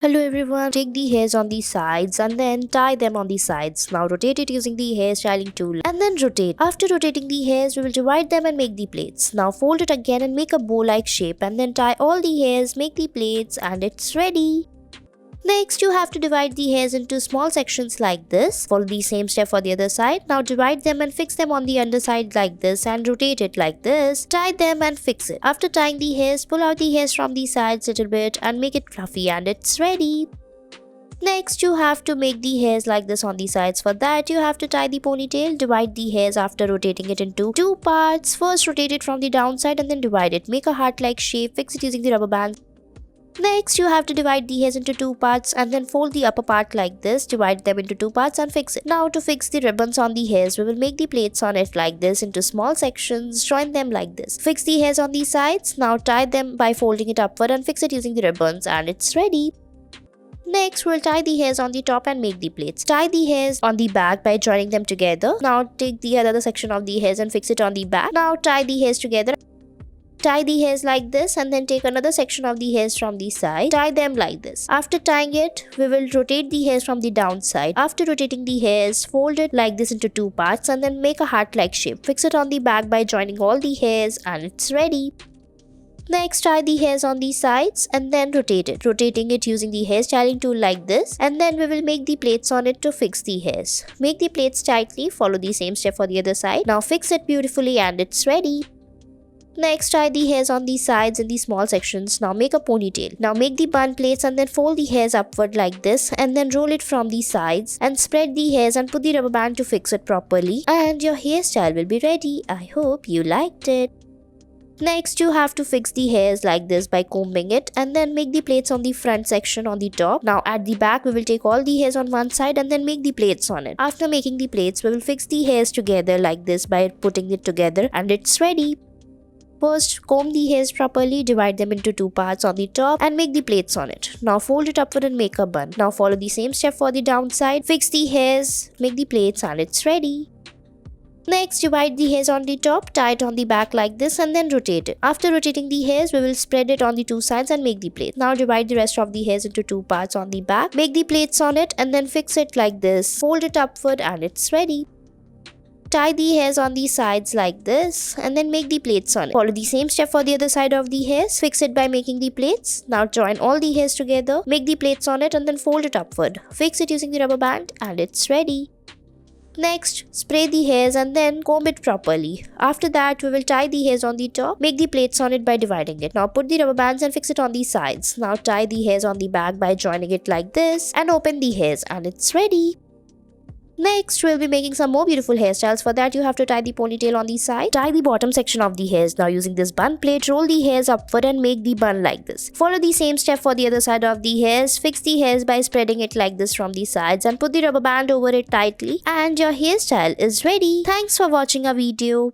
Hello everyone, take the hairs on the sides and then tie them on the sides. Now rotate it using the hair styling tool and then rotate. After rotating the hairs, we will divide them and make the plaits. Now fold it again and make a bow-like shape and then tie all the hairs, make the plaits and it's ready. Next, you have to divide the hairs into small sections like this. Follow the same step for the other side. Now divide them and fix them on the underside like this and rotate it like this. Tie them and fix it. After tying the hairs, pull out the hairs from the sides a little bit and make it fluffy and it's ready. Next, you have to make the hairs like this on the sides. For that, you have to tie the ponytail. Divide the hairs after rotating it into two parts. First, rotate it from the downside and then divide it. Make a heart-like shape. Fix it using the rubber band. Next, you have to divide the hairs into two parts and then fold the upper part like this. Divide them into two parts and fix it. Now to fix the ribbons on the hairs, we will make the plaits on it like this into small sections. Join them like this. Fix the hairs on the sides. Now tie them by folding it upward and fix it using the ribbons and it's ready. Next, we'll tie the hairs on the top and make the plaits. Tie the hairs on the back by joining them together. Now take the other section of the hairs and fix it on the back. Now tie the hairs together. Tie the hairs like this and then take another section of the hairs from the side. Tie them like this. After tying it, we will rotate the hairs from the downside. After rotating the hairs, fold it like this into two parts and then make a heart-like shape. Fix it on the back by joining all the hairs and it's ready. Next, tie the hairs on the sides and then rotate it. Rotating it using the hair styling tool like this. And then we will make the plaits on it to fix the hairs. Make the plaits tightly. Follow the same step for the other side. Now fix it beautifully and it's ready. Next, tie the hairs on the sides in the small sections. Now make a ponytail. Now make the bun plaits and then fold the hairs upward like this and then roll it from the sides and spread the hairs and put the rubber band to fix it properly and your hairstyle will be ready. I hope you liked it. Next, you have to fix the hairs like this by combing it and then make the plaits on the front section on the top. Now at the back, we will take all the hairs on one side and then make the plaits on it. After making the plaits, we will fix the hairs together like this by putting it together and it's ready. First, comb the hairs properly, divide them into two parts on the top and make the plaits on it. Now fold it upward and make a bun. Now follow the same step for the downside. Fix the hairs, make the plaits and it's ready. Next, divide the hairs on the top, tie it on the back like this and then rotate it. After rotating the hairs, we will spread it on the two sides and make the plait. Now divide the rest of the hairs into two parts on the back. Make the plaits on it and then fix it like this. Fold it upward and it's ready. Tie the hairs on the sides like this and then make the plaits on it. Follow the same step for the other side of the hairs. Fix it by making the plaits. Now join all the hairs together. Make the plaits on it and then fold it upward. Fix it using the rubber band and it's ready. Next, spray the hairs and then comb it properly. After that, we will tie the hairs on the top. Make the plaits on it by dividing it. Now put the rubber bands and fix it on the sides. Now tie the hairs on the back by joining it like this and open the hairs and it's ready. Next, we'll be making some more beautiful hairstyles. For that, you have to tie the ponytail on the side. Tie the bottom section of the hairs. Now using this bun plate, roll the hairs upward and make the bun like this. Follow the same step for the other side of the hairs. Fix the hairs by spreading it like this from the sides and put the rubber band over it tightly. And your hairstyle is ready. Thanks for watching our video.